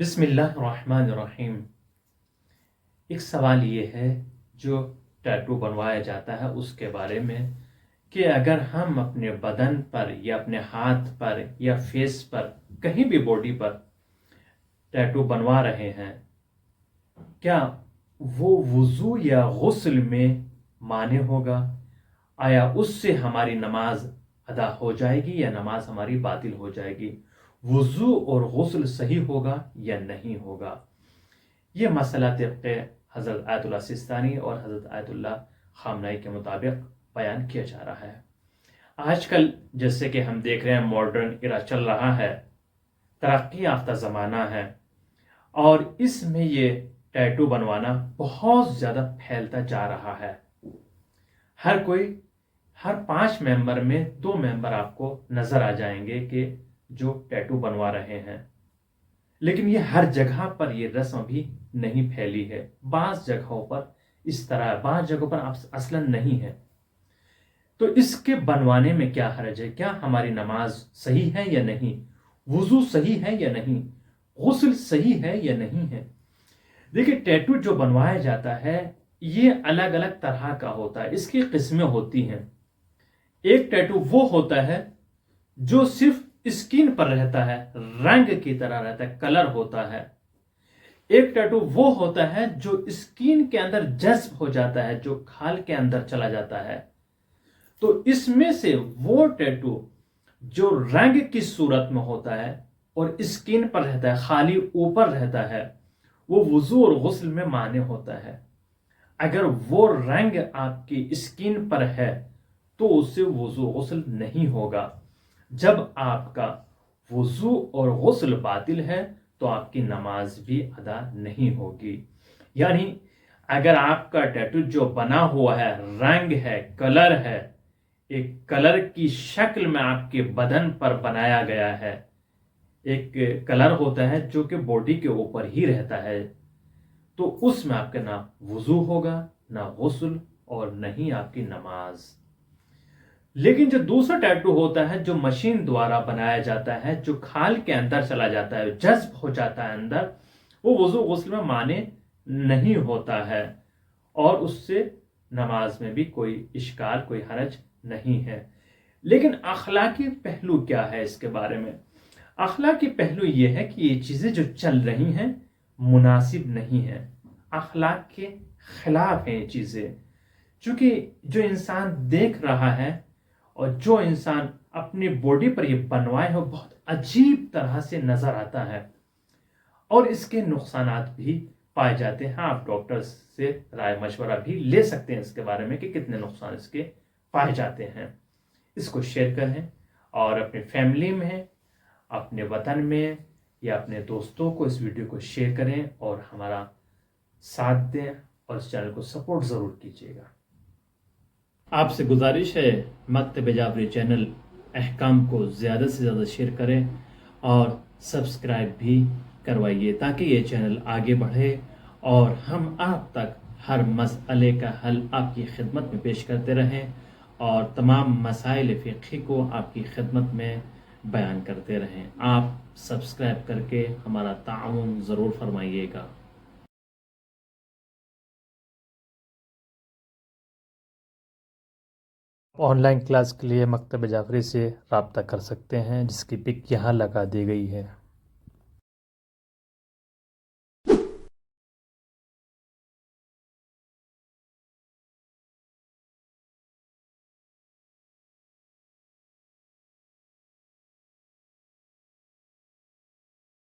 بسم اللہ الرحمن الرحیم۔ ایک سوال یہ ہے جو ٹیٹو بنوایا جاتا ہے اس کے بارے میں کہ اگر ہم اپنے بدن پر یا اپنے ہاتھ پر یا فیس پر کہیں بھی باڈی پر ٹیٹو بنوا رہے ہیں، کیا وہ وضو یا غسل میں مانے ہوگا؟ آیا اس سے ہماری نماز ادا ہو جائے گی یا نماز ہماری باطل ہو جائے گی؟ وضو اور غسل صحیح ہوگا یا نہیں ہوگا؟ یہ مسئلہ طبق حضرت آیت اللہ سستانی اور حضرت آیت اللہ خامنائی کے مطابق بیان کیا جا رہا ہے۔ آج کل جیسے کہ ہم دیکھ رہے ہیں ماڈرن ایرا چل رہا ہے، ترقی یافتہ زمانہ ہے، اور اس میں یہ ٹیٹو بنوانا بہت زیادہ پھیلتا جا رہا ہے۔ ہر 5 ممبر میں 2 ممبر آپ کو نظر آ جائیں گے کہ جو ٹیٹو بنوا رہے ہیں، لیکن یہ ہر جگہ پر یہ رسم بھی نہیں پھیلی ہے۔ بعض جگہوں پر اس طرح، بعض جگہوں پر اصلا نہیں ہے۔ تو اس کے بنوانے میں کیا حرج ہے؟ کیا ہماری نماز صحیح ہے یا نہیں؟ وضو صحیح ہے یا نہیں؟ غسل صحیح ہے یا نہیں ہے؟ دیکھیں، ٹیٹو جو بنوایا جاتا ہے یہ الگ الگ طرح کا ہوتا ہے، اس کی قسمیں ہوتی ہیں۔ ایک ٹیٹو وہ ہوتا ہے جو صرف اسکن پر رہتا ہے، رنگ کی طرح رہتا ہے، کلر ہوتا ہے۔ ایک ٹیٹو وہ ہوتا ہے جو اسکن کے اندر جذب ہو جاتا ہے، جو کھال کے اندر چلا جاتا ہے۔ تو اس میں سے وہ ٹیٹو جو رنگ کی صورت میں ہوتا ہے اور اسکن پر رہتا ہے، خالی اوپر رہتا ہے، وہ وضو اور غسل میں مانے ہوتا ہے۔ اگر وہ رنگ آپ کی اسکن پر ہے تو اس سے وضو غسل نہیں ہوگا۔ جب آپ کا وضو اور غسل باطل ہے تو آپ کی نماز بھی ادا نہیں ہوگی۔ یعنی اگر آپ کا ٹیٹو جو بنا ہوا ہے، رنگ ہے، کلر ہے، ایک کلر کی شکل میں آپ کے بدن پر بنایا گیا ہے، ایک کلر ہوتا ہے جو کہ باڈی کے اوپر ہی رہتا ہے، تو اس میں آپ کا نہ وضو ہوگا، نہ غسل، اور نہ ہی آپ کی نماز۔ لیکن جو دوسرا ٹیٹو ہوتا ہے جو مشین دوارا بنایا جاتا ہے، جو کھال کے اندر چلا جاتا ہے، جذب ہو جاتا ہے اندر، وہ وضو غسل میں مانے نہیں ہوتا ہے، اور اس سے نماز میں بھی کوئی اشکال، کوئی حرج نہیں ہے۔ لیکن اخلاقی پہلو کیا ہے اس کے بارے میں؟ اخلاقی پہلو یہ ہے کہ یہ چیزیں جو چل رہی ہیں مناسب نہیں ہیں، اخلاق کے خلاف ہیں یہ چیزیں۔ چونکہ جو انسان دیکھ رہا ہے اور جو انسان اپنی باڈی پر یہ بنوائے ہو، بہت عجیب طرح سے نظر آتا ہے، اور اس کے نقصانات بھی پائے جاتے ہیں۔ آپ ڈاکٹر سے رائے مشورہ بھی لے سکتے ہیں اس کے بارے میں کہ کتنے نقصان اس کے پائے جاتے ہیں۔ اس کو شیئر کریں اور اپنے فیملی میں، اپنے وطن میں یا اپنے دوستوں کو اس ویڈیو کو شیئر کریں اور ہمارا ساتھ دیں، اور اس چینل کو سپورٹ ضرور کیجیے گا۔ آپ سے گزارش ہے مکتب جعفری چینل احکام کو زیادہ سے زیادہ شیئر کریں اور سبسکرائب بھی کروائیے تاکہ یہ چینل آگے بڑھے اور ہم آپ تک ہر مسئلے کا حل آپ کی خدمت میں پیش کرتے رہیں اور تمام مسائل فقہی کو آپ کی خدمت میں بیان کرتے رہیں۔ آپ سبسکرائب کر کے ہمارا تعاون ضرور فرمائیے گا۔ آن لائن کلاس کے لیے مکتب جعفری سے رابطہ کر سکتے ہیں، جس کی پک یہاں لگا دی گئی ہے۔